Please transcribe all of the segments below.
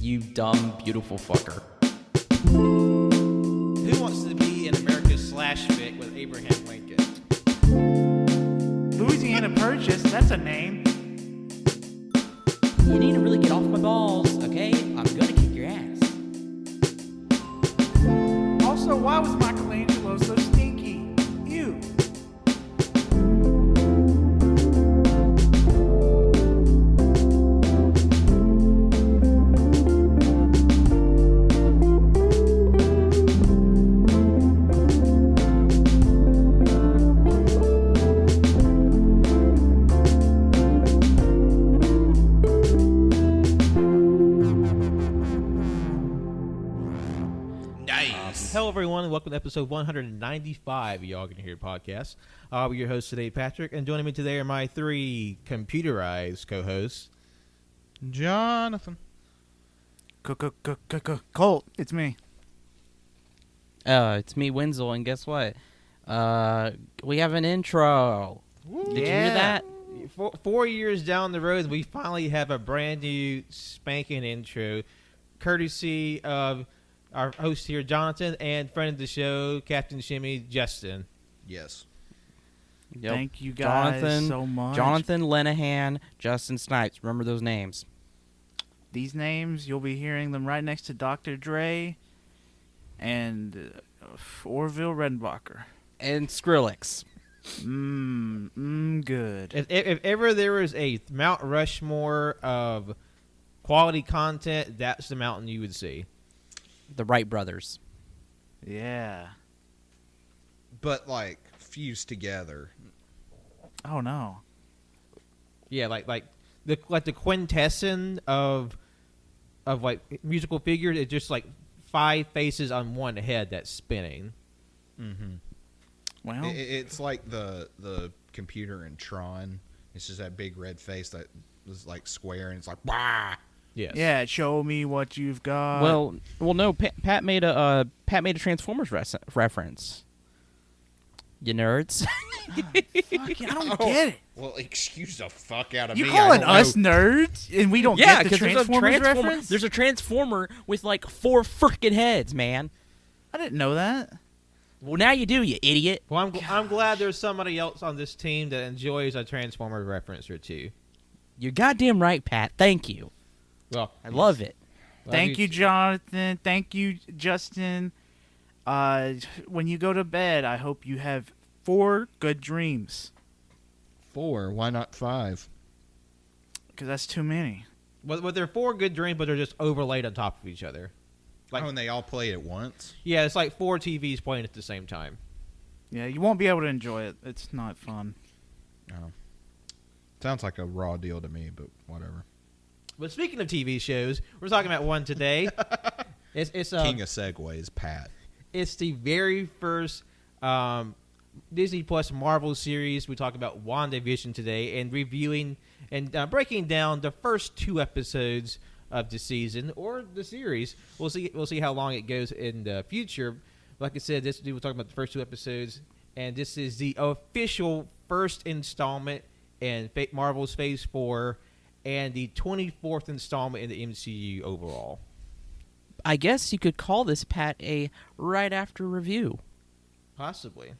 You dumb, beautiful fucker. Who wants to be in America's slash fic with Abraham Lincoln? Louisiana Purchase, that's a name. You need to really get off my balls, okay? I'm gonna kick your ass. Also, why was Michelangelo so stinky? Ew. Hello, everyone, and welcome to episode 195 of Y'all Can Hear podcast. I'll be your host today, Patrick, and joining me today are my three computerized co-hosts. Jonathan. Colt, it's me. It's me, Wenzel, and guess what? We have an intro. Did you hear that? 4 years down the road, we finally have a brand new spanking intro, courtesy of our host here, Jonathan, and friend of the show, Captain Shimmy, Justin. Yes. Yep. Thank you guys so much. Jonathan Lenahan, Justin Snipes. Remember those names. These names, you'll be hearing them right next to Dr. Dre and Orville Redenbacher. And Skrillex. Good. If ever there was a Mount Rushmore of quality content, that's the mountain you would see. The Wright brothers. Yeah. But, like, fused together. Oh, no. Yeah, like the quintessence of like musical figures. It's just like five faces on one head that's spinning. Mm-hmm. Well, It's like the computer in Tron. It's just that big red face that was, like, square, and it's like, wah! Yes. yeah, show me what you've got. Well, no. Pat made a Transformers reference. You nerds. Fucking, I don't get it. Well, excuse the fuck out of You me. calling I don't us know. nerds and we don't Yeah, get the because Transformers reference? There's a Transformer with like 4 freaking heads, man. I didn't know that. Well, now you do, you idiot. Well, I'm glad there's somebody else on this team that enjoys a Transformers reference or two. You're goddamn right, Pat. Thank you. Well, I love it. Thank you, Jonathan. Thank you, Justin. When you go to bed, I hope you have 4 good dreams. 4. Why not 5? Because that's too many. Well, they're 4 good dreams, but they're just overlaid on top of each other. Like, And they all play at once? yeah, it's like 4 TVs playing at the same time. Yeah, you won't be able to enjoy it. It's not fun. Oh. Sounds like a raw deal to me, but whatever. But speaking of TV shows, we're talking about one today. It's King of segues, Pat. It's the very first Disney Plus Marvel series. We talk about WandaVision today and reviewing and breaking down the first 2 episodes of the season or the series. We'll see how long it goes in the future. Like I said, we're talking about the first 2 episodes, and this is the official first installment in Marvel's Phase 4 and the 24th installment in the MCU overall. I guess you could call this, Pat, a right after review. Possibly.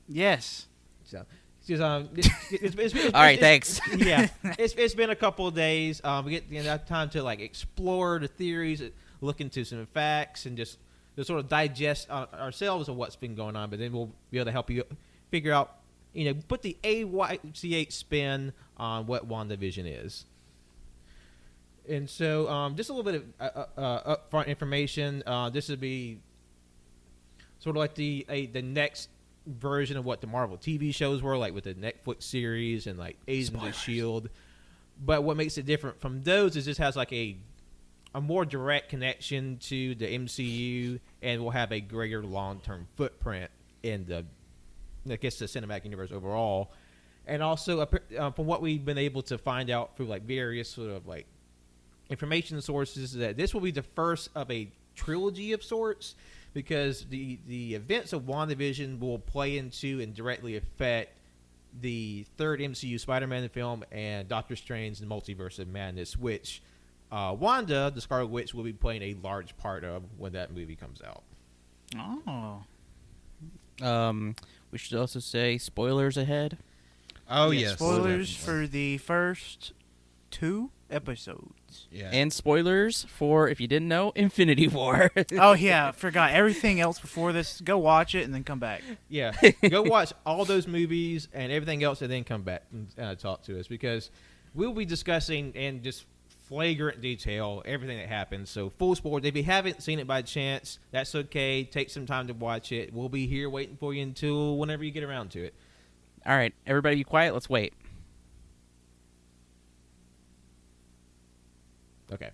Yes. So, it's All right, thanks. Yeah, it's been a couple of days. We get that time to like explore the theories, look into some facts, and just to sort of digest ourselves of what's been going on. But then we'll be able to help you figure out, put the AYCH spin on what WandaVision is. And so, just a little bit of upfront information. This would be sort of like the next version of what the Marvel TV shows were, like with the Netflix series and like Agents of S.H.I.E.L.D. But what makes it different from those is this has like a more direct connection to the MCU and will have a greater long-term footprint in the cinematic universe overall. And also, from what we've been able to find out through like various sort of like information sources, that this will be the first of a trilogy of sorts, because the events of WandaVision will play into and directly affect the third MCU Spider-Man film and Doctor Strange and the Multiverse of Madness, which Wanda, the Scarlet Witch, will be playing a large part of when that movie comes out. Oh. We should also say spoilers ahead. Oh Yeah, yes. Spoilers definitely. for the first 2 episodes. Yeah. And spoilers for, if you didn't know, Infinity War. Oh yeah, forgot everything else before this. Go watch it and then come back. Yeah, go watch all those movies and everything else, and then come back and talk to us, because we'll be discussing in just flagrant detail everything that happens. So full spoilers. If you haven't seen it by chance, that's okay. Take some time to watch it. We'll be here waiting for you until whenever you get around to it. All right, everybody be quiet. Let's wait. Okay.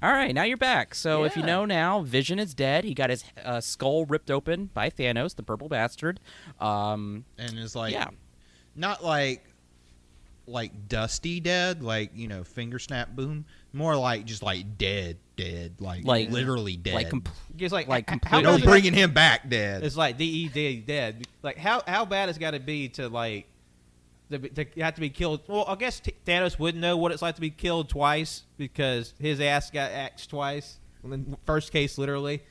All right, now you're back. So if you Yeah. know now, Vision is dead. He got his skull ripped open by Thanos, the purple bastard. And it's like, Yeah. not like dusty dead, like, finger snap boom. More like just like dead, like literally dead. Like, It's like Like how completely- bad no is it- bringing him back dead. It's like DE dead. Like how bad it's got to be to like to have to be killed. Well, I guess Thanos wouldn't know what it's like to be killed twice, because his ass got axed twice. In the first case, literally.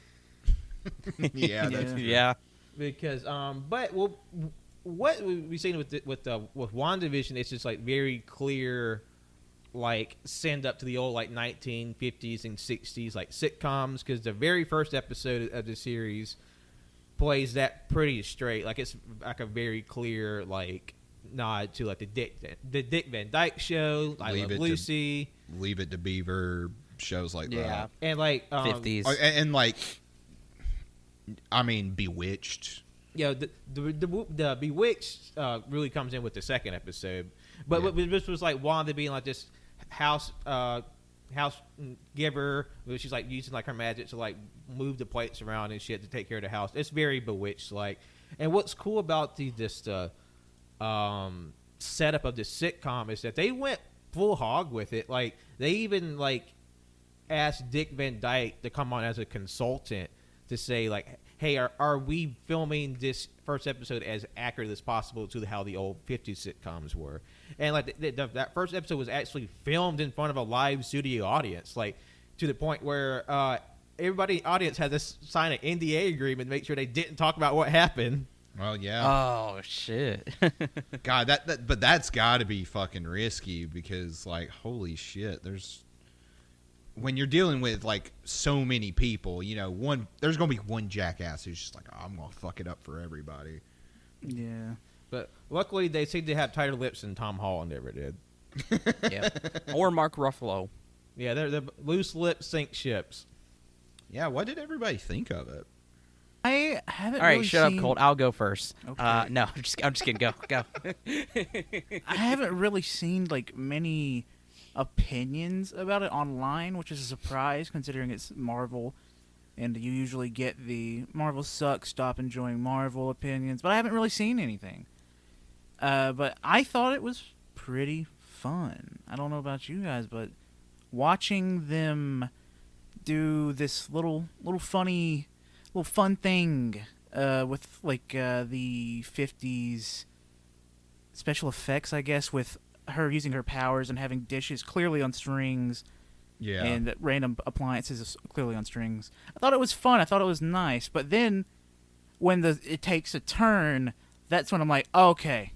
Yeah, that's true. yeah. Because but what we've seen with WandaVision, it's just like very clear, like send up to the old like 1950s and 60s like sitcoms, because the very first episode of the series plays that pretty straight. Like it's like a very clear like nod to like the Dick Van Dyke Show, I Leave Love It to- Lucy, Leave It to Beaver, shows like Yeah. that. and like 50s. Oh, and like, I mean, Bewitched. Yeah, the Bewitched really comes in with the second episode, but Yeah. this was like Wanda being like this house giver. She's like using like her magic to like move the plates around and shit to take care of the house. It's very Bewitched like. And what's cool about the setup of this sitcom is that they went full hog with it. Like they even like asked Dick Van Dyke to come on as a consultant to say like, hey, are we filming this first episode as accurate as possible to how the old 50s sitcoms were? And like that first episode was actually filmed in front of a live studio audience, like to the point where everybody in the audience had to sign an NDA agreement to make sure they didn't talk about what happened. Well, yeah. Oh shit. God, but that's got to be fucking risky, because like, holy shit, when you're dealing with like so many people, there's gonna be one jackass who's just like, oh, I'm gonna fuck it up for everybody. Yeah. But luckily, they seem to have tighter lips than Tom Holland ever did. Yeah. Or Mark Ruffalo. Yeah, they're loose lips sink ships. Yeah, what did everybody think of it? I haven't. All right, really shut seen, up, Colt. I'll go first. Okay. No, I'm just kidding. Go. I haven't really seen like many opinions about it online, which is a surprise considering it's Marvel, and you usually get the Marvel sucks, stop enjoying Marvel opinions. But I haven't really seen anything. But I thought it was pretty fun. I don't know about you guys, but watching them do this little fun thing with like the 50s special effects, I guess, with her using her powers and having dishes clearly on strings, Yeah. and random appliances clearly on strings. I thought it was fun. I thought it was nice. But then when it takes a turn, that's when I'm like, okay,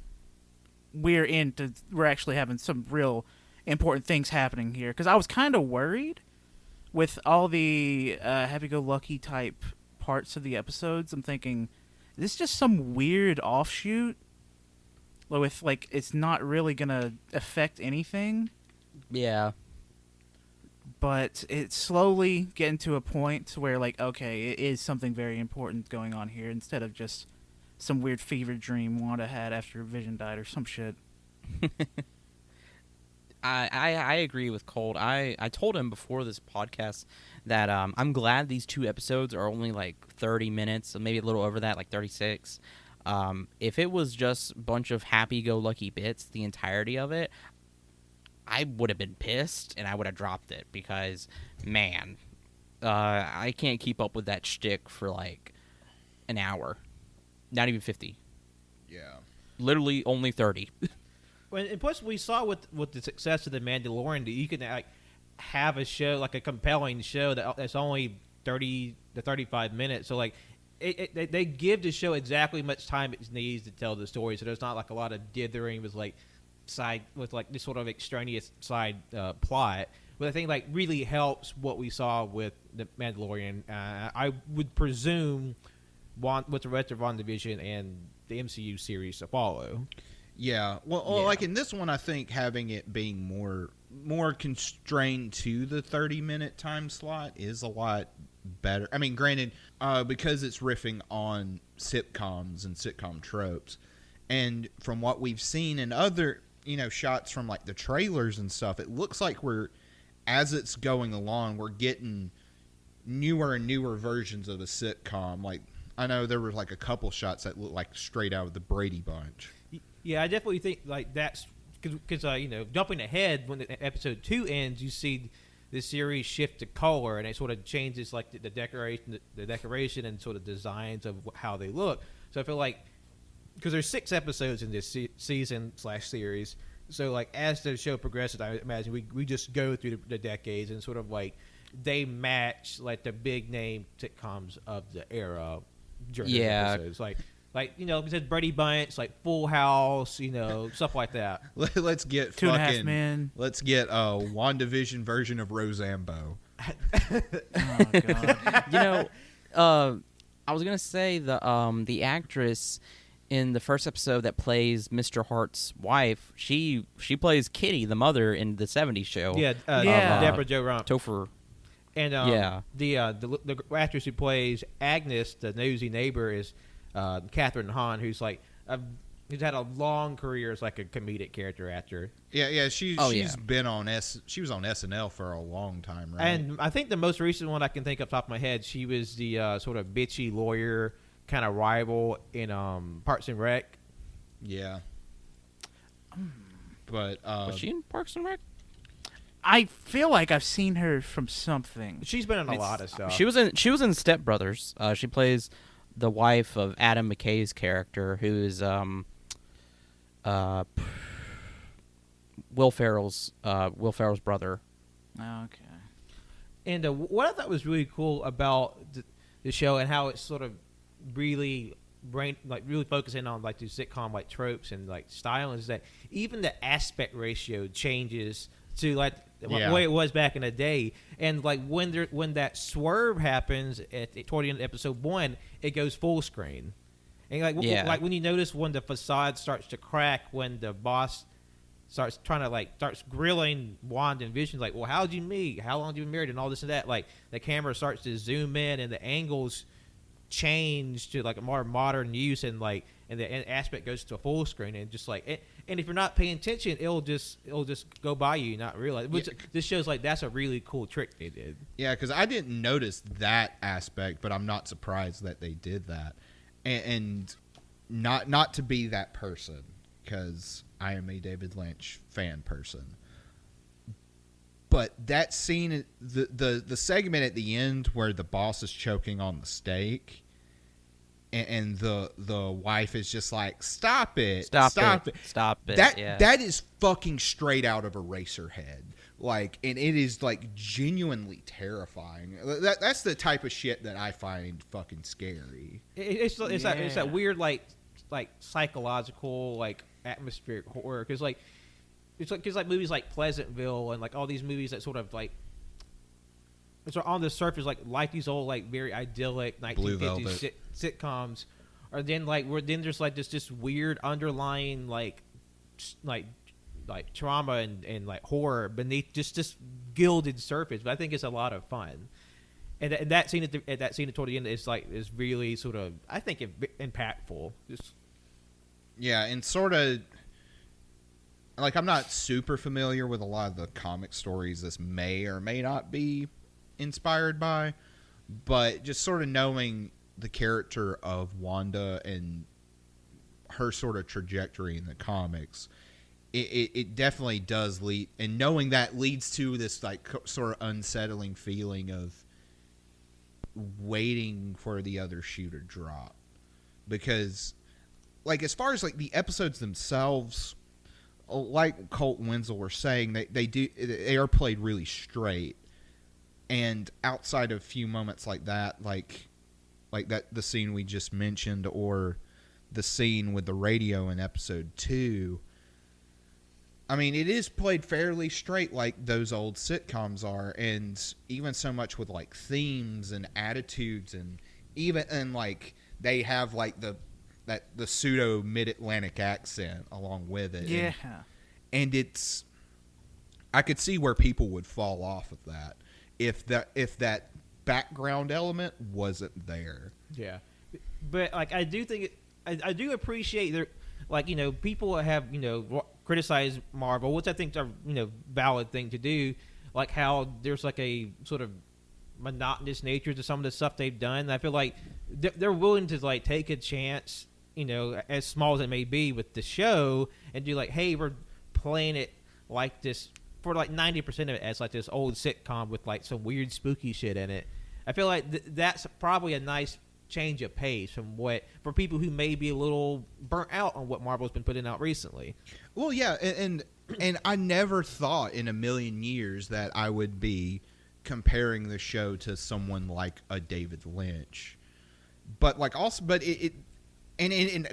we're actually having some real important things happening here. Because I was kind of worried with all the happy-go-lucky type parts of the episodes. I'm thinking, is this just some weird offshoot with like it's not really gonna affect anything? Yeah. But it's slowly getting to a point where like, okay, it is something very important going on here instead of just some weird fever dream Wanda had after Vision died or some shit. I agree with Colt. I told him before this podcast that I'm glad these 2 episodes are only like 30 minutes, maybe a little over that, like 36. If it was just a bunch of happy-go-lucky bits, the entirety of it, I would have been pissed and I would have dropped it because, man, I can't keep up with that shtick for like an hour. Not even 50. Yeah. Literally only 30. And plus, we saw with the success of the Mandalorian that you can like have a show, like a compelling show that's only 30 to 35 minutes. So like they give the show exactly much time it needs to tell the story. So there's not like a lot of dithering with like this sort of extraneous side plot. But I think like really helps what we saw with the Mandalorian. I would presume with the rest of WandaVision and the MCU series to follow. Yeah. Well, like in this one, I think having it being more constrained to the 30-minute time slot is a lot better. I mean, granted, because it's riffing on sitcoms and sitcom tropes, and from what we've seen in other, shots from like the trailers and stuff, it looks like as it's going along, we're getting newer and newer versions of a sitcom. Like, I know there were like a couple shots that look like straight out of the Brady Bunch. Yeah, I definitely think like that's because jumping ahead when episode 2 ends, you see the series shift to color, and it sort of changes like the decoration and sort of designs of how they look. So I feel like because there's 6 episodes in this season/series, so like as the show progresses, I imagine we just go through the decades and sort of like they match like the big name sitcoms of the era during those episodes. Like because Brady Bunch, like Full House, stuff like that. Let's get Two and a Half Men. Let's get a WandaVision version of Rosambo. Oh God. I was gonna say the actress in the first episode that plays Mr. Hart's wife, she plays Kitty, the mother in the '70s show. Yeah, Deborah Jo Rupp. Topher. And the actress who plays Agnes, the nosy neighbor, is Catherine Hahn, who's like who's had a long career as like a comedic character actor. Yeah, she's been on she was on SNL for a long time, right? And I think the most recent one I can think off the top of my head, she was the sort of bitchy lawyer kind of rival in Parks and Rec. Yeah. But was she in Parks and Rec? I feel like I've seen her from something. She's been in a lot of stuff. She was in Step Brothers. She plays the wife of Adam McKay's character, who is Will Ferrell's brother. Okay. And what I thought was really cool about the show and how it's sort of really really focusing on like these sitcom like tropes and like style is that even the aspect ratio changes to like the way it was back in the day. And like when that swerve happens toward the end of episode 1, it goes full screen. And like when you notice when the facade starts to crack, when the boss starts trying to starts grilling Wanda and Vision, like, well, how'd you meet? How long have you been married? And all this and that. Like the camera starts to zoom in and the angles change to like a more modern use, and the aspect goes to full screen, and just like and if you're not paying attention, it'll just go by you, not realize. Which this shows like that's a really cool trick they did. Yeah, because I didn't notice that aspect, but I'm not surprised that they did that, and not to be that person, because I am a David Lynch fan person. But that scene, the segment at the end where the boss is choking on the steak, and the wife is just like, "Stop it! Stop it! That is fucking straight out of Eraserhead. Like, and it is like genuinely terrifying. That's the type of shit that I find fucking scary. It's that weird like psychological like atmospheric horror, because like. It's like because like movies like Pleasantville and like all these movies that sort of like it's on the surface like these old like very idyllic 1950s sitcoms, or then then there's like this weird underlying like trauma and like horror beneath just this gilded surface. But I think it's a lot of fun, and that scene toward the end is really sort of, I think, impactful. Yeah, and sort of. Like, I'm not super familiar with a lot of the comic stories this may or may not be inspired by, but just sort of knowing the character of Wanda and her sort of trajectory in the comics, it definitely does lead, and knowing that leads to this like sort of unsettling feeling of waiting for the other shoe to drop. Because like as far as like the episodes themselves, like Colt and Wenzel were saying, they are played really straight, and outside of a few moments like that, like that the scene we just mentioned, or the scene with the radio in episode 2. I mean, it is played fairly straight like those old sitcoms are, and even so much with like themes and attitudes, and like they have like the pseudo mid-Atlantic accent along with it. Yeah. And it's, I could see where people would fall off of that if that background element wasn't there. Yeah, but like I do think I do appreciate their, like, you know, people have, you know, criticized Marvel, which I think are, you know, valid thing to do, like how there's like a sort of monotonous nature to some of the stuff they've done. And I feel like they're willing to like take a chance, you know, as small as it may be with the show, and do like, hey, we're playing it like this for like 90% of it as like this old sitcom with like some weird spooky shit in it. I feel like that's probably a nice change of pace from what, for people who may be a little burnt out on what Marvel's been putting out recently. Well, yeah, and I never thought in a million years that I would be comparing the show to someone like a David Lynch, but like also, but it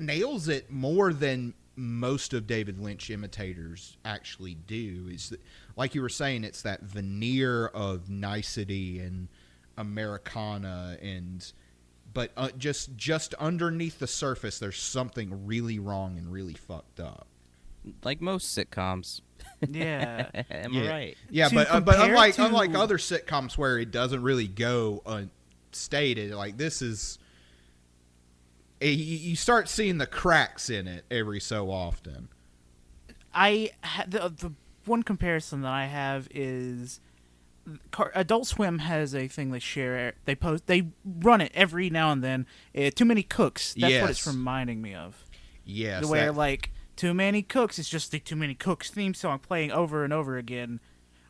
nails it more than most of David Lynch imitators actually do. Is that, like you were saying, it's that veneer of nicety and Americana, and but just underneath the surface, there's something really wrong and really fucked up. Like most sitcoms. Yeah. Am I right? Yeah, To but compare unlike to- other sitcoms where it doesn't really go unstated, like this is, you start seeing the cracks in it every so often. The one comparison that I have is Adult Swim has a thing they share. They run it every now and then. Too Many Cooks. That's what it's Yes. reminding me of. Yes, Where like Too Many Cooks is just the Too Many Cooks theme song playing over and over again,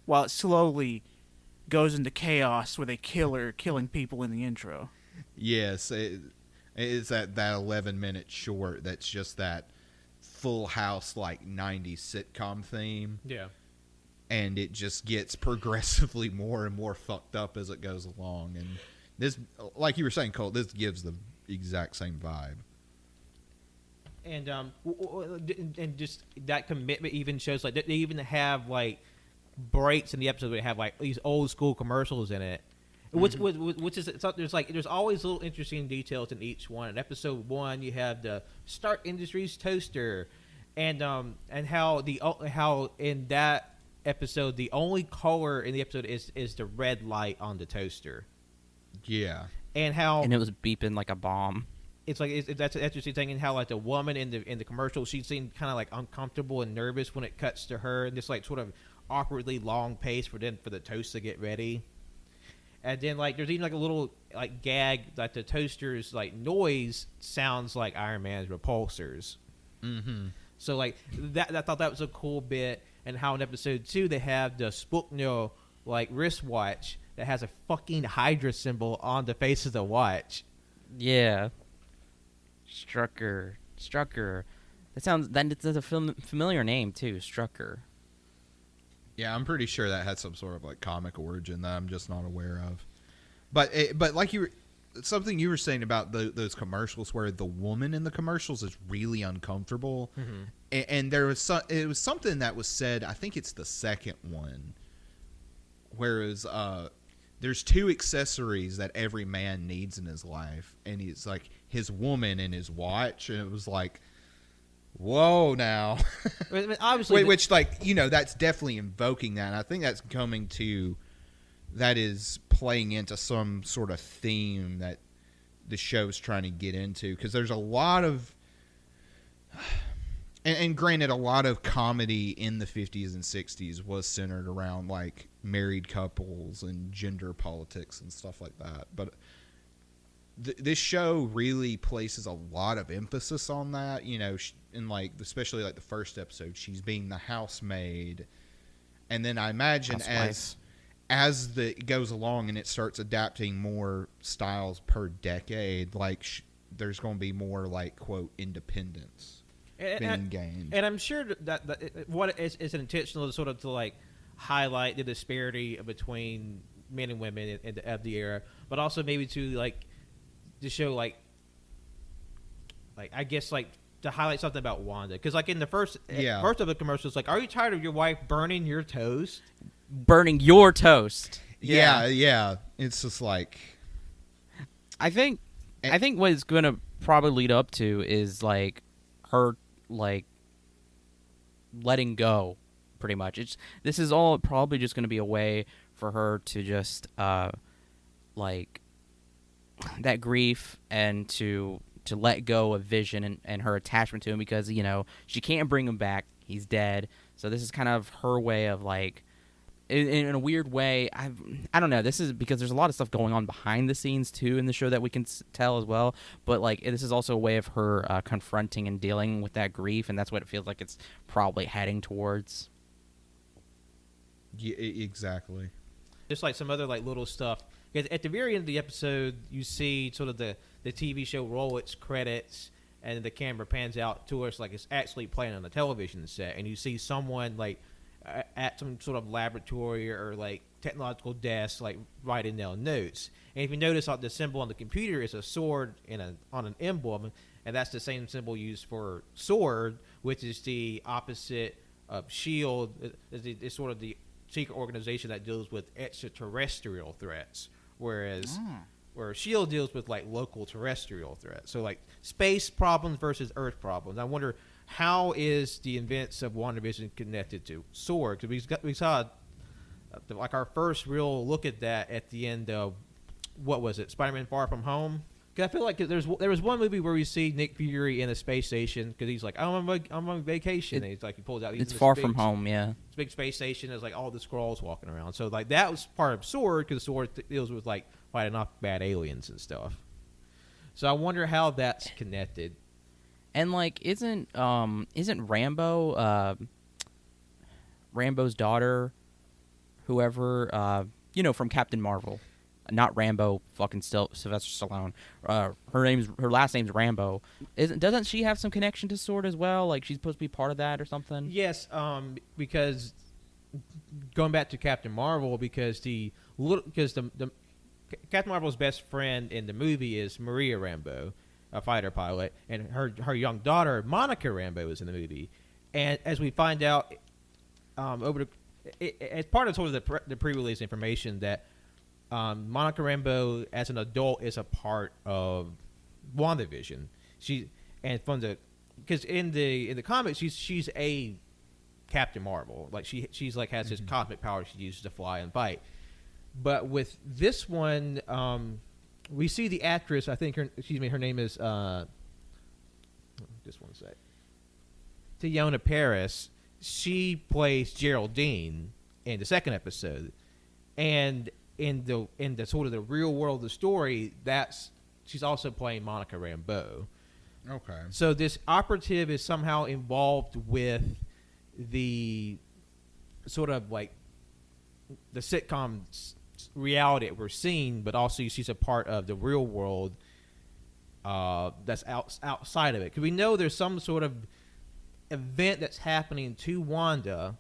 while it slowly goes into chaos with a killer killing people in the intro. yes, it's that 11-minute short that's just that Full House like 90s sitcom theme. Yeah. And it just gets progressively more and more fucked up as it goes along. And this, like you were saying, Colt, this gives the exact same vibe. And and just that commitment even shows, like, they even have like breaks in the episode where they have like these old school commercials in it, which is, there's always little interesting details in each one. In episode 1, you have the Stark Industries toaster, and how in that episode the only color in the episode is the red light on the toaster. Yeah. And how, And it was beeping like a bomb. it's like that's an interesting thing, and how like the woman in the commercial, she seemed kind of like uncomfortable and nervous when it cuts to her, and this like sort of awkwardly long pace for the toast to get ready. And then like there's even like a little like gag that the toaster's like noise sounds like Iron Man's repulsors. Mm-hmm. So like that, I thought that was a cool bit. And how in episode 2 they have the Sputnik like wristwatch that has a fucking Hydra symbol on the face of the watch. Yeah. Strucker. That's a familiar name too, Strucker. Yeah, I'm pretty sure that had some sort of like comic origin that I'm just not aware of. But like something you were saying about those commercials where the woman in the commercials is really uncomfortable, and there was it was something that was said. I think it's the second one, whereas there's 2 accessories that every man needs in his life, and he's like his woman and his watch, and it was like, whoa, now. I mean, obviously, which like, you know, that's definitely invoking that. And I think that's that is playing into some sort of theme that the show's trying to get into, because there's a lot of, and granted, a lot of comedy in the 50s and 60s was centered around like married couples and gender politics and stuff like that. But this show really places a lot of emphasis on that, you know, in like, especially like the first episode, she's being the housemaid. And then I imagine as it goes along and it starts adapting more styles per decade, like there's going to be more like, quote, independence. being gained. And I'm sure what is intentional to sort of to like highlight the disparity between men and women of the era, but also maybe to show I guess to highlight something about Wanda, because like in the first of the commercials, like, are you tired of your wife burning your toast? Burning your toast. Yeah. It's just like, I think what it's gonna probably lead up to is like her like letting go, pretty much. This is all probably just gonna be a way for her to just like that grief and to let go of Vision and her attachment to him, because she can't bring him back. He's dead. So this is kind of her way of like, in a weird way, I don't know. This is because there's a lot of stuff going on behind the scenes too in the show that we can tell as well. But like, this is also a way of her confronting and dealing with that grief, and that's what it feels like it's probably heading towards. Yeah, exactly. Just like some other like little stuff. Because at the very end of the episode, you see sort of the TV show roll its credits, and the camera pans out to us like it's actually playing on a television set, and you see someone like at some sort of laboratory or like technological desk, like writing down notes. And if you notice, the symbol on the computer is a sword on an emblem, and that's the same symbol used for sword, which is the opposite of SHIELD. It's sort of the secret organization that deals with extraterrestrial threats, whereas where SHIELD deals with like local terrestrial threats. So like space problems versus Earth problems. I wonder, how is the events of WandaVision connected to SWORD? Because we saw like our first real look at that at the end of, what was it, Spider-Man Far From Home? Because I feel like there was one movie where we see Nick Fury in a space station because he's like, I'm on vacation. And he's like, he pulls out. It's Far From Home, yeah. This big space station is like all the Skrulls walking around. So like that was part of SWORD, because SWORD deals with like fighting off bad aliens and stuff. So I wonder how that's connected. And like, isn't Rambo Rambo's daughter, whoever, from Captain Marvel, not Rambo, fucking Sylvester Stallone. Her last name's Rambo. Doesn't she have some connection to SWORD as well? Like, she's supposed to be part of that or something? Yes, because going back to Captain Marvel, because the Captain Marvel's best friend in the movie is Maria Rambeau, a fighter pilot, and her young daughter Monica Rambeau is in the movie. And as we find out as part of sort of the pre-release information, that Monica Rambeau as an adult is a part of WandaVision. Because in the comics she's a Captain Marvel, like she's like has this cosmic power she uses to fly and fight. But with this one, we see the actress. I think her name is just one sec. Teyonah Parris. She plays Geraldine in the second episode, and in the sort of the real world of the story, she's also playing Monica Rambeau. Okay. So this operative is somehow involved with the sort of like the sitcom reality that we're seeing, but also she's a part of the real world that's outside of it. Because we know there's some sort of event that's happening to Wanda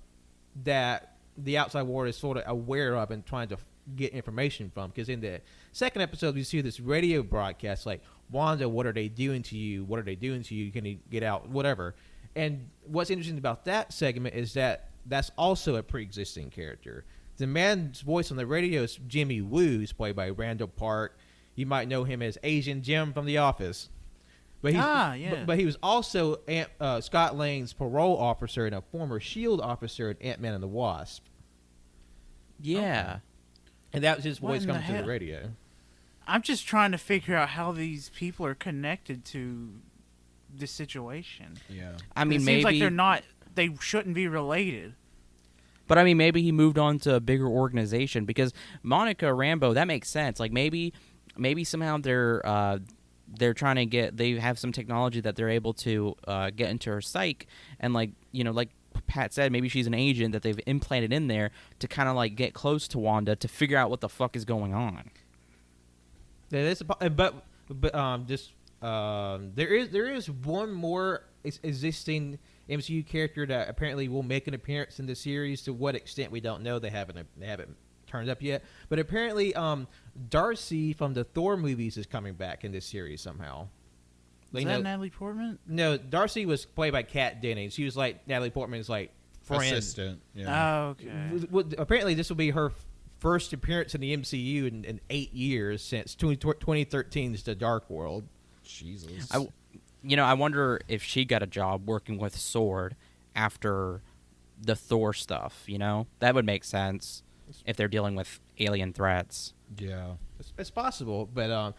that the outside world is sort of aware of and trying to get information from. Because in the second episode, we see this radio broadcast like, Wanda, what are they doing to you? What are they doing to you? Can you get out? Whatever. And what's interesting about that segment is that that's also a pre-existing character. The man's voice on the radio is Jimmy Woo, who's played by Randall Park. You might know him as Asian Jim from The Office. But he was also Scott Lang's parole officer and a former S.H.I.E.L.D. officer in Ant-Man and the Wasp. Yeah. Okay. And that was his voice coming through the radio. I'm just trying to figure out how these people are connected to this situation. Yeah. I mean, it seems like they shouldn't be related. But I mean, maybe he moved on to a bigger organization, because Monica Rambeau, that makes sense. Like maybe somehow they're trying to they have some technology that they're able to get into her psyche, and like Pat said, maybe she's an agent that they've implanted in there to kind of like get close to Wanda to figure out what the fuck is going on. There is one more existing MCU character that apparently will make an appearance in the series. To what extent we don't know. They haven't turned up yet. But apparently, Darcy from the Thor movies is coming back in this series somehow. Is that Natalie Portman? No, Darcy was played by Kat Dennings. She was like Natalie Portman's like friend. Assistant. Yeah. Oh, okay. Apparently, this will be her first appearance in the MCU in 8 years since 2013's The Dark World. Jesus. I wonder if she got a job working with Sword after the Thor stuff. That would make sense if they're dealing with alien threats. Yeah. It's possible, but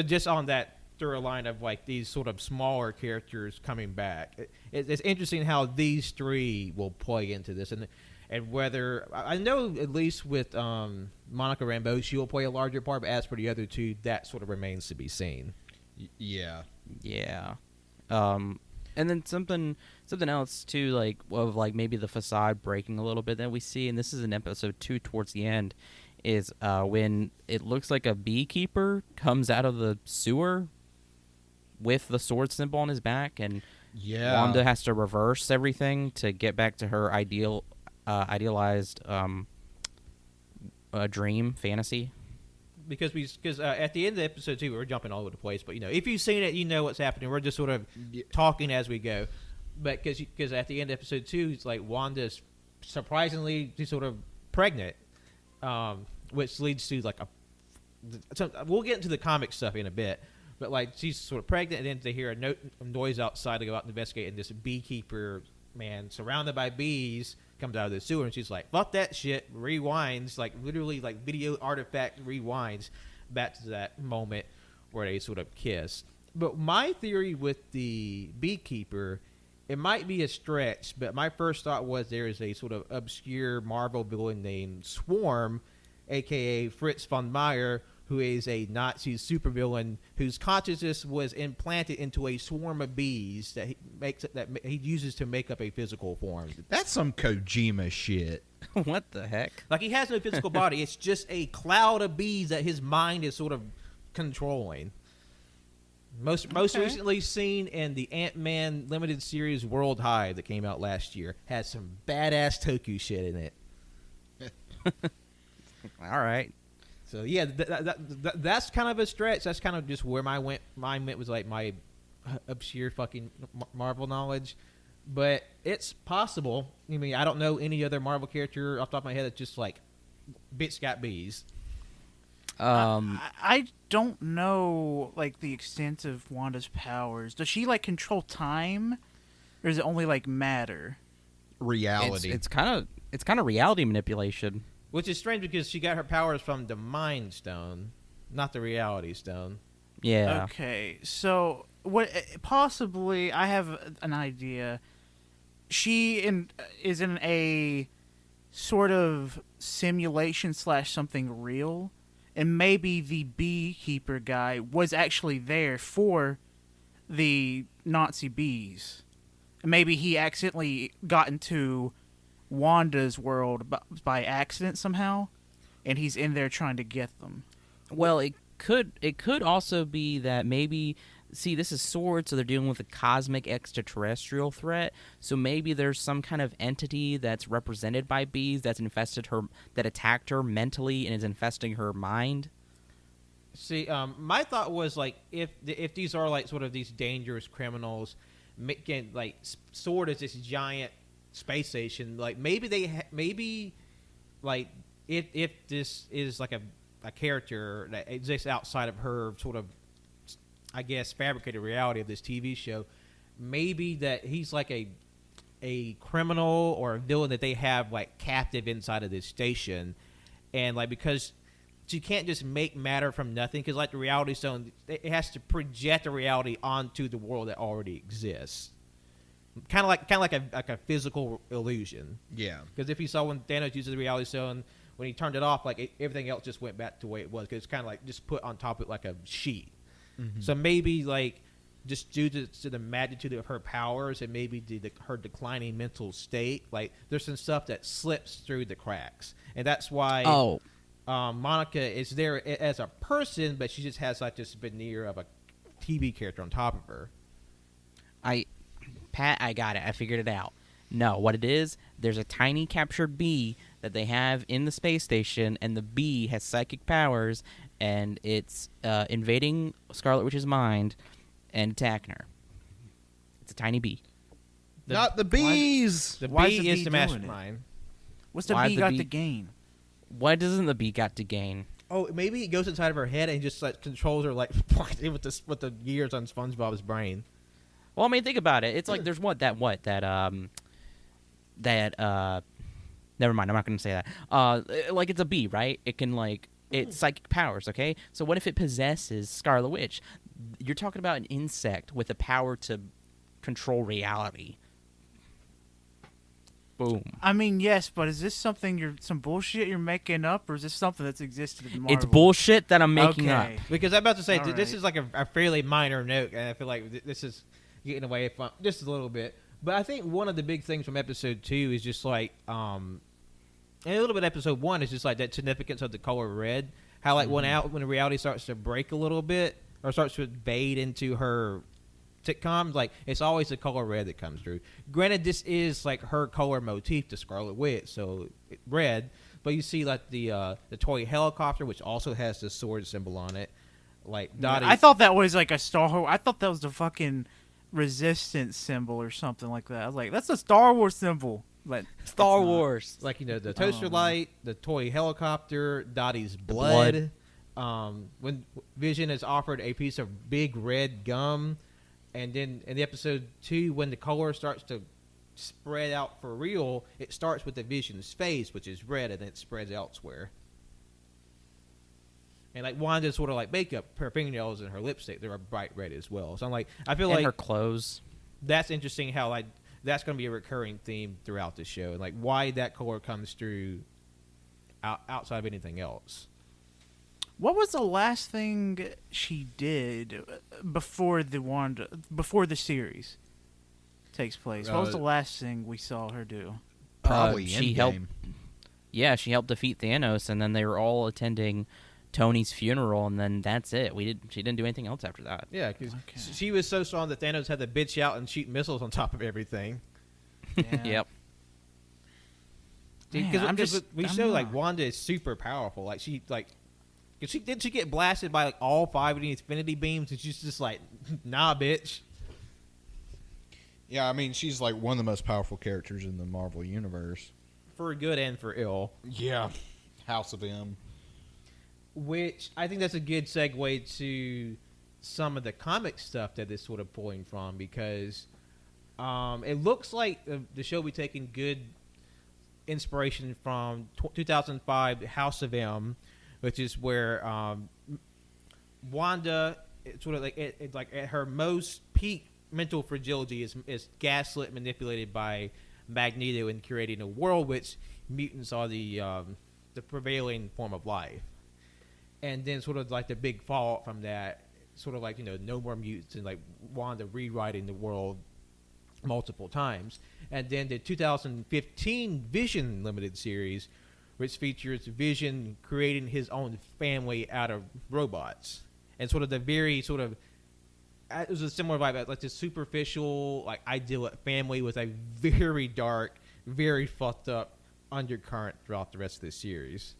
just on that through a line of like these sort of smaller characters coming back. It's interesting how these three will play into this, and whether I know at least with Monica Rambeau, she will play a larger part. But as for the other two, that sort of remains to be seen. Yeah. Yeah. And then something else too, like maybe the facade breaking a little bit that we see, and this is in episode 2 towards the end, is when it looks like a beekeeper comes out of the sewer with the sword symbol on his back, and Wanda has to reverse everything to get back to her idealized dream fantasy. Because at the end of episode 2, we're jumping all over the place, but if you've seen it, you know what's happening. We're just sort of talking as we go. But because at the end of episode 2, it's like Wanda's surprisingly sort of pregnant, which leads to like we'll get into the comic stuff in a bit. But like she's sort of pregnant, and then they hear a noise outside to go out and investigate, and this beekeeper man surrounded by bees comes out of the sewer, and she's like, "Fuck that shit!" Rewinds, like literally, like video artifact rewinds back to that moment where they sort of kiss. But my theory with the beekeeper, it might be a stretch, but my first thought was there is a sort of obscure Marvel villain named Swarm, aka Fritz von Meyer, who is a Nazi supervillain whose consciousness was implanted into a swarm of bees that he uses to make up a physical form. That's some Kojima shit. What the heck? Like, he has no physical body. It's just a cloud of bees that his mind is sort of controlling. Most recently seen in the Ant-Man limited series World Hive that came out last year. Has some badass Toku shit in it. All right. So yeah, that's kind of a stretch. That's kind of just where mine went, was like my obscure fucking Marvel knowledge, but it's possible. I mean, I don't know any other Marvel character off the top of my head that's just like bitch got bees. I don't know like the extent of Wanda's powers. Does she like control time, or is it only like matter? Reality. It's kind of reality manipulation. Which is strange because she got her powers from the Mind Stone, not the Reality Stone. Yeah. Okay, so what? Possibly, I have an idea. She is in a sort of simulation / something real, and maybe the beekeeper guy was actually there for the Nazi bees. Maybe he accidentally got into Wanda's world by accident somehow, and he's in there trying to get them. Well, it could also be that maybe, see, this is Sword, so they're dealing with a cosmic extraterrestrial threat. So maybe there's some kind of entity that's represented by bees that's infested her, that attacked her mentally and is infesting her mind. See, my thought was like if these are like sort of these dangerous criminals, making like Sword is this giant space station, like maybe like if this is like a character that exists outside of her sort of, I guess, fabricated reality of this TV show, maybe that he's like a criminal or a villain that they have like captive inside of this station, and like because you can't just make matter from nothing, because like the Reality Stone, it has to project a reality onto the world that already exists. Kind of like a physical illusion. Yeah. Because if you saw when Thanos uses the Reality Stone, when he turned it off, like everything else just went back to the way it was, because it's kind of like just put on top of it like a sheet. Mm-hmm. So maybe like just due to the magnitude of her powers and maybe her declining mental state, like there's some stuff that slips through the cracks, and that's why Monica is there as a person, but she just has like this veneer of a TV character on top of her. Pat, I got it. I figured it out. No, what it is, there's a tiny captured bee that they have in the space station, and the bee has psychic powers, and it's invading Scarlet Witch's mind and attacking her. It's a tiny bee. Not the bees. The Why is bee the is bee the doing it? mastermind. What's the Why bee the got bee- to gain? What doesn't the bee got to gain? Oh, maybe it goes inside of her head and just like controls her like with the gears on SpongeBob's brain. Well, I mean, think about it. It's like there's never mind. I'm not going to say that. Like it's a bee, right? It can it's psychic powers. Okay, so what if it possesses Scarlet Witch? You're talking about an insect with the power to control reality. Boom. I mean, yes, but is this some bullshit you're making up, or is this something that's existed in Marvel? It's bullshit that I'm making up. Okay. Because I'm about to say All this right. is like a fairly minor note, and I feel like this is getting away from just a little bit. But I think one of the big things from episode 2 is just like, and a little bit of episode 1 is just like that significance of the color red. How like when reality starts to break a little bit or starts to invade into her sitcoms, like it's always the color red that comes through. Granted, this is like her color motif to Scarlet Witch, so red. But you see like the toy helicopter, which also has the sword symbol on it. Like Dottie, I thought that was like a Star. I thought that was the fucking Resistance symbol or something like that. I was like, that's a Star Wars symbol. But Star it's not. Wars. like the toaster Oh, man. light, the toy helicopter, Dottie's blood. When Vision is offered a piece of big red gum, and then in the episode 2, when the color starts to spread out for real, it starts with the Vision's face, which is red, and then it spreads elsewhere. And like Wanda's sort of like makeup, her fingernails and her lipstick, they're a bright red as well. So I'm like, I feel And like her clothes. that's interesting how like that's going to be a recurring theme throughout the show, and like why that color comes through outside of anything else. What was the last thing she did before the series takes place? What was the last thing we saw her do? Probably she Endgame. helped. Yeah, she helped defeat Thanos, and then they were all attending Tony's funeral, and then that's it. She didn't do anything else after that. Yeah, because Okay. she was so strong that Thanos had to bitch out and shoot missiles on top of everything. Yeah. Yep. Man, Because we I'm show like not- Wanda is super powerful. Like she like, did she get blasted by like all 5 of the Infinity Beams? And she's just like, nah, bitch. Yeah, I mean, she's like one of the most powerful characters in the Marvel universe. For good and for ill. Yeah. House of M. Which I think that's a good segue to some of the comic stuff that is sort of pulling from, because it looks like the show will be taking good inspiration from 2005 House of M, which is where Wanda, it's sort of like it's like at her most peak mental fragility is gaslit, manipulated by Magneto and creating a world which mutants are the prevailing form of life. And then sort of like the big fallout from that, sort of like, no more mutants, and like Wanda rewriting the world multiple times. And then the 2015 Vision limited series, which features Vision creating his own family out of robots. And sort of the very sort of, it was a similar vibe, like this superficial, like idyllic family with a very dark, very fucked up undercurrent throughout the rest of this series.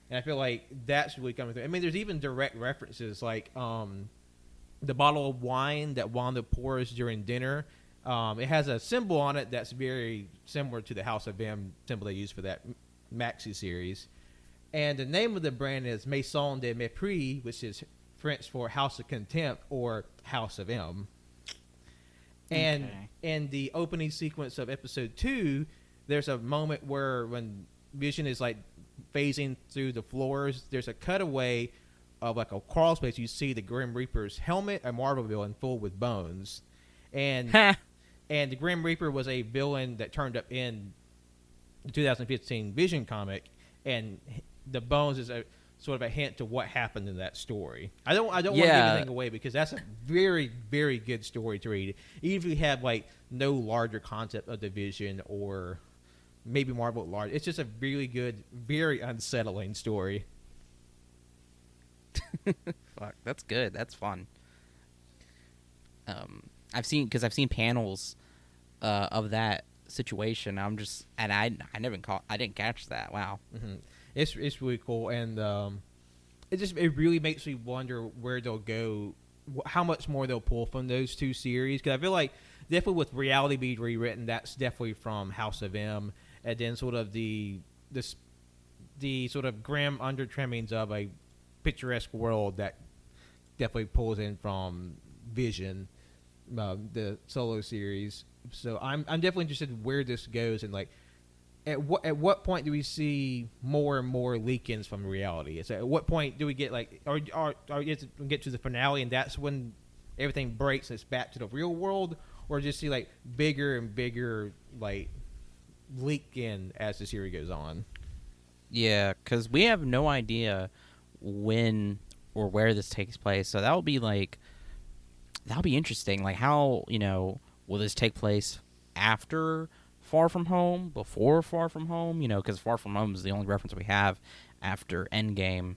And I feel like that's really coming through. I mean, there's even direct references, like the bottle of wine that Wanda pours during dinner. It has a symbol on it that's very similar to the House of M symbol they use for that maxi series. And the name of the brand is Maison de Mépris, which is French for House of Contempt or House of M. And Okay. in the opening sequence of episode 2, there's a moment where when Vision is like phasing through the floors, there's a cutaway of like a crawl space. You see the Grim Reaper's helmet, a Marvel villain full with bones. And the Grim Reaper was a villain that turned up in the 2015 Vision comic, and the bones is a sort of a hint to what happened in that story. I don't want to give Yeah. anything away, because that's a very, very good story to read. Even if you have like no larger concept of the Vision or maybe Marvel at large, it's just a really good, very unsettling story. Fuck, that's good. That's fun. I've seen panels of that situation. I didn't catch that. Wow. Mm-hmm. It's really cool, and it really makes me wonder where they'll go, how much more they'll pull from those two series. Because I feel like definitely with Reality being rewritten, that's definitely from House of M, and then sort of the sort of grim undertrimmings of a picturesque world that definitely pulls in from Vision, the solo series. So I'm definitely interested in where this goes, and like at what point do we see more and more leak-ins from Reality? So at what point do we get like or get to the finale and that's when everything breaks and it's back to the real world, or just see like bigger and bigger like leak in as the series goes on? Yeah, because we have no idea when or where this takes place. So that'll be interesting. Like how, will this take place after Far From Home, before Far From Home? Because Far From Home is the only reference we have after Endgame.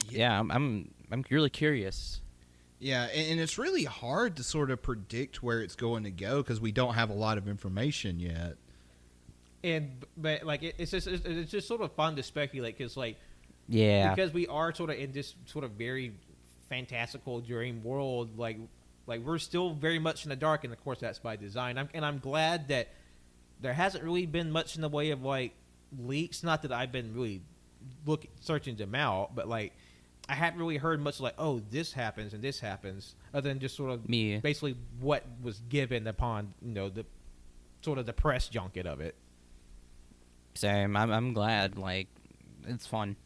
Yeah, I'm really curious. Yeah, and it's really hard to sort of predict where it's going to go because we don't have a lot of information yet. But like it's just sort of fun to speculate because yeah, because we are sort of in this sort of very fantastical dream world, like we're still very much in the dark, and of course that's by design. I'm glad that there hasn't really been much in the way of like leaks. Not that I've been really searching them out, but like I haven't really heard much like, oh, this happens and this happens, other than just sort of basically what was given upon the sort of the press junket of it. Same. I'm glad. Like, it's fun.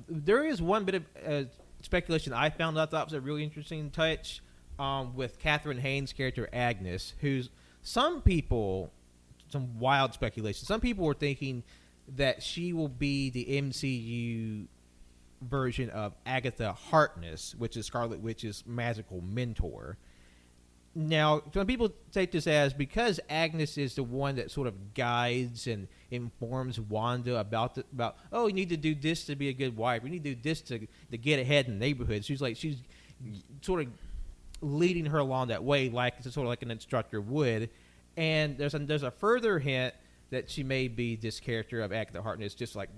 There is one bit of speculation I found I thought was a really interesting touch with Catherine Haynes' character Agnes, who's some wild speculation. Some people were thinking that she will be the MCU version of Agatha Harkness, which is Scarlet Witch's magical mentor. Now, some people take this as because Agnes is the one that sort of guides and informs Wanda about you need to do this to be a good wife. We need to do this to get ahead in the neighborhood. She's sort of leading her along that way, sort of like an instructor would. And there's a further hint that she may be this character of Agatha Harkness, just like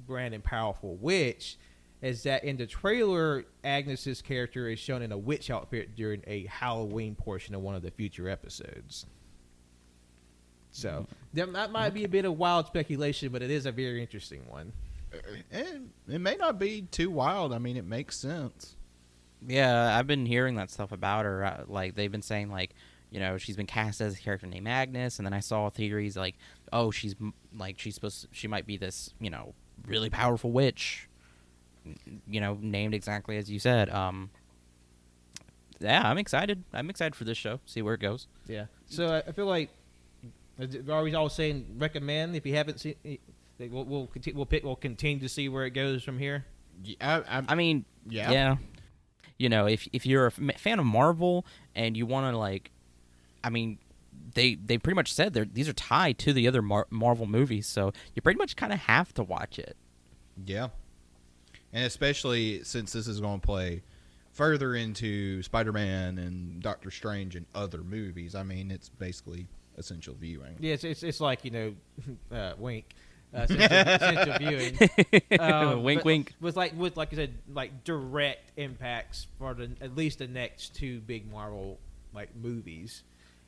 grand and powerful witch. Is that in the trailer, Agnes's character is shown in a witch outfit during a Halloween portion of one of the future episodes. So that might be a bit of wild speculation, but it is a very interesting one. And it may not be too wild. I mean, it makes sense. Yeah, I've been hearing that stuff about her. Like they've been saying, she's been cast as a character named Agnes, and then I saw theories like, oh, she might be this, really powerful witch. Named exactly as you said. Yeah, I'm excited. I'm excited for this show. See where it goes. Yeah. So I feel like always saying recommend. If you haven't seen, we'll continue to see where it goes from here. Yeah, I mean, yeah. If you're a fan of Marvel and you want to they pretty much said these are tied to the other Marvel movies, so you pretty much kind of have to watch it. Yeah. And especially since this is going to play further into Spider-Man and Doctor Strange and other movies, I mean, it's basically essential viewing. Yeah, it's like, wink. Essential viewing. Wink, wink. With like you said, like direct impacts for at least the next two big Marvel movies,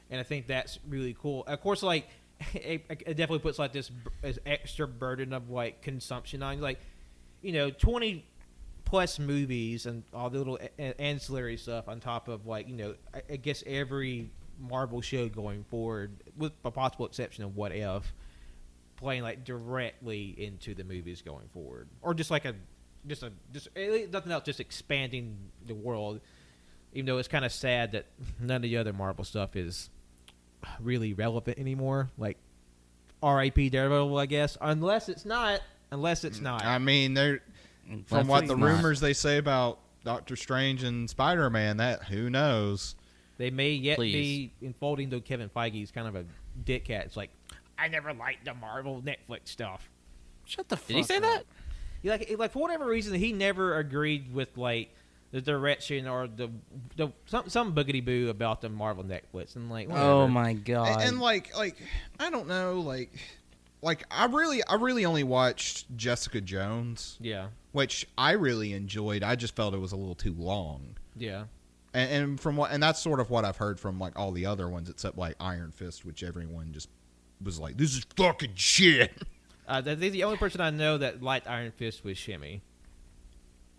and I think that's really cool. Of course, it definitely puts this extra burden of consumption on 20 plus movies and all the little ancillary stuff on top of I guess every Marvel show going forward, with a possible exception of What If, playing directly into the movies going forward, or just nothing else, just expanding the world. Even though it's kind of sad that none of the other Marvel stuff is really relevant anymore, like R.I.P. Daredevil, I guess, unless it's not. I mean, from what the rumors they say about Doctor Strange and Spider-Man, that who knows? They may yet be unfolding to Kevin Feige's kind of a dick cat. It's like, I never liked the Marvel Netflix stuff. Shut the fuck up. Did he say that? For whatever reason, he never agreed with the direction or the some boogity boo about the Marvel Netflix and like whatever. Oh my god. And like I don't know, like I really only watched Jessica Jones, Yeah, which I really enjoyed. I just felt it was a little too long. yeah. And that's sort of what I've heard from like all the other ones except like Iron Fist, which everyone just was like, this is fucking shit. The only person I know that liked Iron Fist was Shimmy.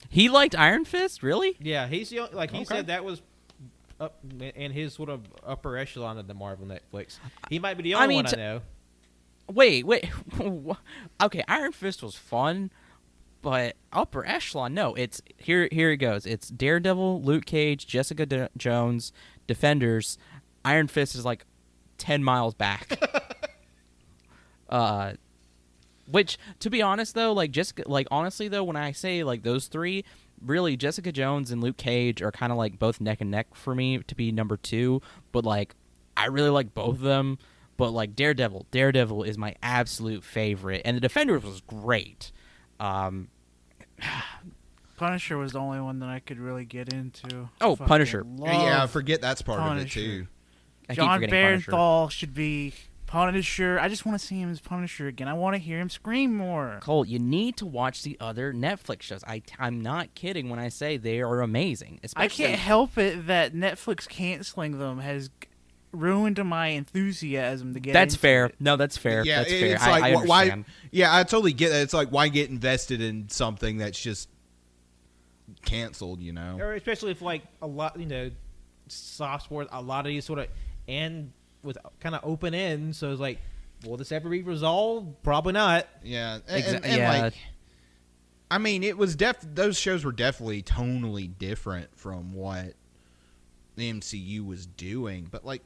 He liked Iron Fist, really? Yeah, he's the only, he Okay. said that was up in his sort of upper echelon of the Marvel Netflix. He might be the only one I know. Wait. Okay, Iron Fist was fun, but upper echelon. No, it's here. Here it goes. It's Daredevil, Luke Cage, Jessica Jones, Defenders. Iron Fist is like 10 miles back. Which, to be honest though, honestly though, when I say like those three, really Jessica Jones and Luke Cage are kind of like both neck and neck for me to be number 2. But like, I really like both of them. But like Daredevil is my absolute favorite, and the Defenders was great. Punisher was the only one that I could really get into. Oh, Fucking Punisher. Yeah, I love forget that's part of it Punisher. too. I keep John forgetting Punisher. Bernthal should be Punisher. I just want to see him as Punisher again. I want to hear him scream more. Cole, you need to watch the other Netflix shows. I'm not kidding when I say they are amazing. I Especially, can't help it that Netflix canceling them has ruined my enthusiasm to get That's into fair. it. No, that's fair. Yeah, that's fair. it's like I understand. why? Yeah, I totally get that. It's like why get invested in something that's just canceled, you know? Or especially if like a lot, soft sports, a lot of these sort of end with kind of open ends. So it's like, will this ever be resolved? Probably not. Yeah, and yeah. like, I mean, it was those shows were definitely tonally different from what the MCU was doing, but like,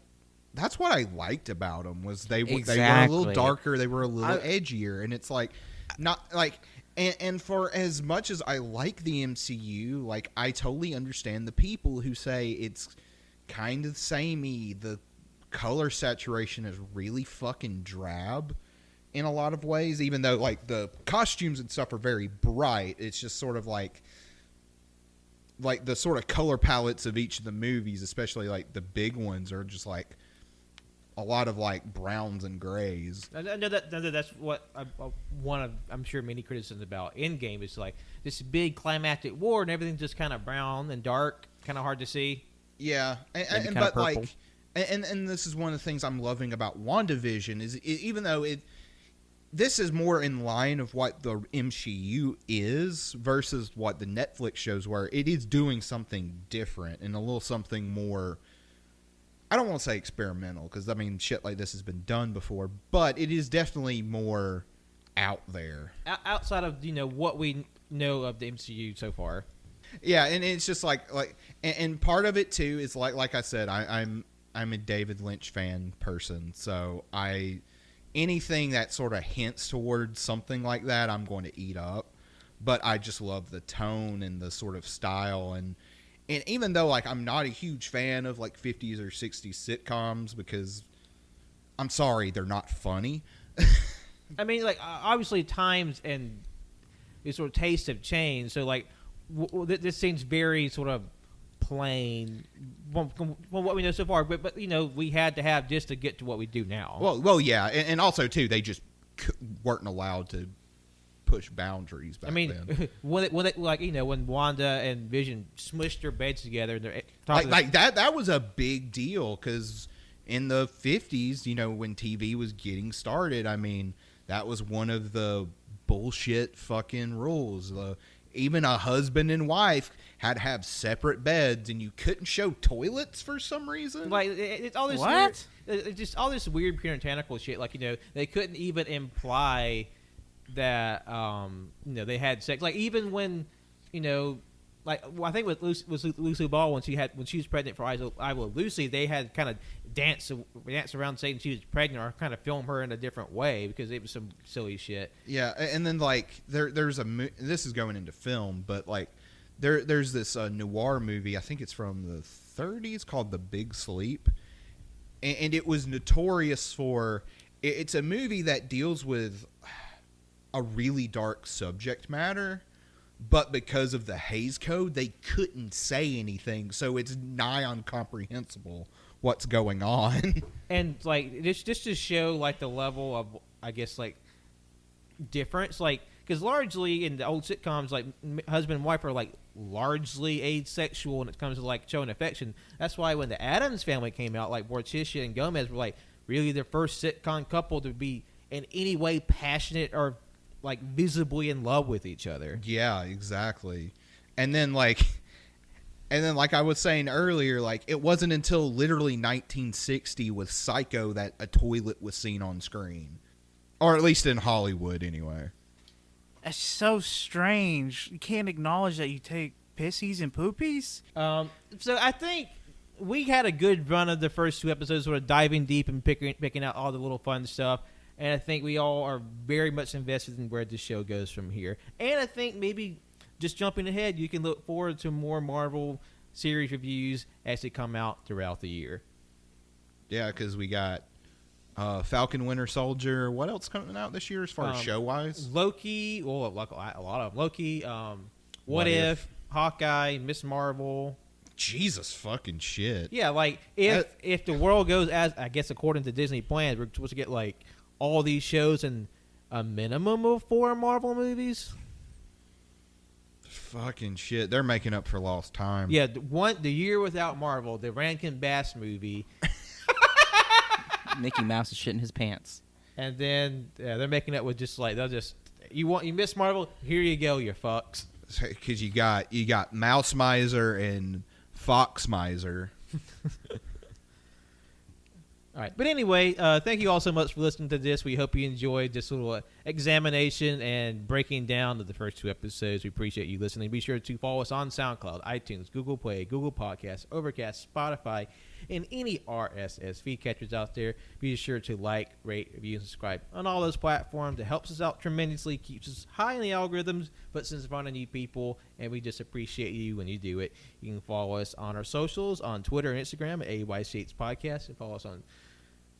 that's what I liked about them was they were a Exactly. little darker, they were a little edgier, and it's like not like. And for as much as I like the MCU, like I totally understand the people who say it's kind of samey. The color saturation is really fucking drab in a lot of ways, even though like the costumes and stuff are very bright. It's just sort of like the sort of color palettes of each of the movies, especially like the big ones, are just like a lot of like browns and grays. I know that's what one of, I'm sure, many criticisms about Endgame is like this big climactic war and everything's just kind of brown and dark, kind of hard to see. Yeah, Maybe but kinda like, purple. and this is one of the things I'm loving about WandaVision is even though this is more in line of what the MCU is versus what the Netflix shows were. It is doing something different and a little something more. I don't want to say experimental because I mean shit like this has been done before, but it is definitely more out there. Outside of what we know of the MCU so far. Yeah, and it's just like and part of it too is like I said, I'm a David Lynch fan person, so anything that sort of hints towards something like that, I'm going to eat up. But I just love the tone and the sort of style and even though like I'm not a huge fan of like 50s or 60s sitcoms because I'm sorry, they're not funny. I mean, like obviously times and these sort of tastes have changed. So like this seems very sort of plain from what we know so far. But we had to have just to get to what we do now. Well, yeah, and also too, they just weren't allowed to push boundaries back then. when Wanda and Vision smushed their beds together, and they're like that was a big deal because in the 50s, when TV was getting started, I mean, that was one of the bullshit fucking rules. Even a husband and wife had to have separate beds, and you couldn't show toilets for some reason. Like it's all this What? weird, it's just all this weird puritanical shit. Like they couldn't even imply that they had sex. Like even when I think with Lucy Ball when she was pregnant for I Will Lucy, they had kind of dance around saying she was pregnant or kind of film her in a different way because it was some silly shit. Yeah, and then like there's this is going into film, but like there's this noir movie, I think it's from the 30s called The Big Sleep, and it was notorious for it's a movie that deals with a really dark subject matter, but because of the Hays Code, they couldn't say anything, so it's nigh incomprehensible what's going on. And like just to show like the level of, I guess, like difference, like because largely in the old sitcoms, like husband and wife are like largely asexual when it comes to like showing affection. That's why when the Addams Family came out, like Morticia and Gomez were like really the first sitcom couple to be in any way passionate or like visibly in love with each other. Yeah, exactly. And then like I was saying earlier, like it wasn't until literally 1960 with Psycho that a toilet was seen on screen, or at least in Hollywood anyway. That's so strange. You can't acknowledge that you take pissies and poopies. So I think we had a good run of the first 2 episodes, sort of diving deep and picking out all the little fun stuff. And I think we all are very much invested in where the show goes from here. And I think maybe just jumping ahead, you can look forward to more Marvel series reviews as they come out throughout the year. Yeah, because we got Falcon Winter Soldier. What else coming out this year as far as show-wise? Loki. Well, a lot of Loki. What if? Hawkeye, Miss Marvel. Jesus fucking shit. Yeah, like if the world goes as, I guess, according to Disney plans, we're supposed to get like all these shows and a minimum of 4 Marvel movies. Fucking shit. They're making up for lost time. Yeah, the year without Marvel, the Rankin Bass movie. Mickey Mouse is shitting his pants. And then they're making up with just like, you miss Marvel, here you go, you fucks. Because you got Mouse Miser and Fox Miser. All right. But anyway, thank you all so much for listening to this. We hope you enjoyed this little examination and breaking down of the first 2 episodes. We appreciate you listening. Be sure to follow us on SoundCloud, iTunes, Google Play, Google Podcasts, Overcast, Spotify, and any RSS feed catchers out there. Be sure to like, rate, review, and subscribe on all those platforms. It helps us out tremendously, keeps us high in the algorithms, puts us in front of new people, and we just appreciate you when you do it. You can follow us on our socials, on Twitter and Instagram at AYCH Podcast, and follow us on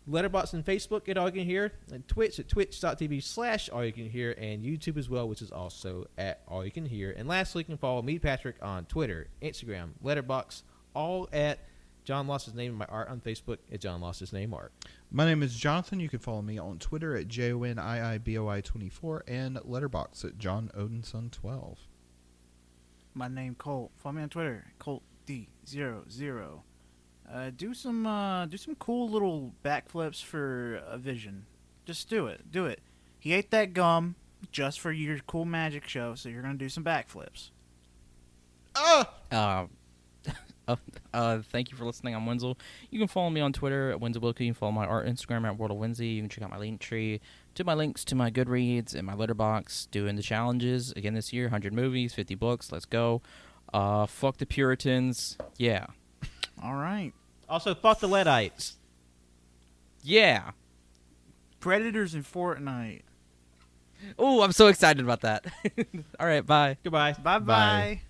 Letterboxd and Facebook at AllYouCanHear, and Twitch at twitch.tv/AllYouCanHear, and YouTube as well, which is also at AllYouCanHear. And lastly, you can follow me, Patrick, on Twitter, Instagram, Letterboxd, all at John Lost His Name in My Art, on Facebook at John Lost His Name Art. My name is Jonathan. You can follow me on Twitter at JONIIBOI24 and Letterboxd at JohnOdinson12. My name Colt. Follow me on Twitter, ColtD00. Do some cool little backflips for Vision. Just do it. Do it. He ate that gum just for your cool magic show, so you're gonna do some backflips. Thank you for listening. I'm Wenzel. You can follow me on Twitter at WenzelWilkie. You can follow my art Instagram at World of Wenzy. You can check out my link tree to my links to my Goodreads and my Letterboxd. Doing the challenges again this year: 100 movies, 50 books. Let's go. Fuck the Puritans. Yeah. All right. Also, fuck the Luddites. Yeah. Predators in Fortnite. Oh, I'm so excited about that. All right, bye. Goodbye. Bye-bye.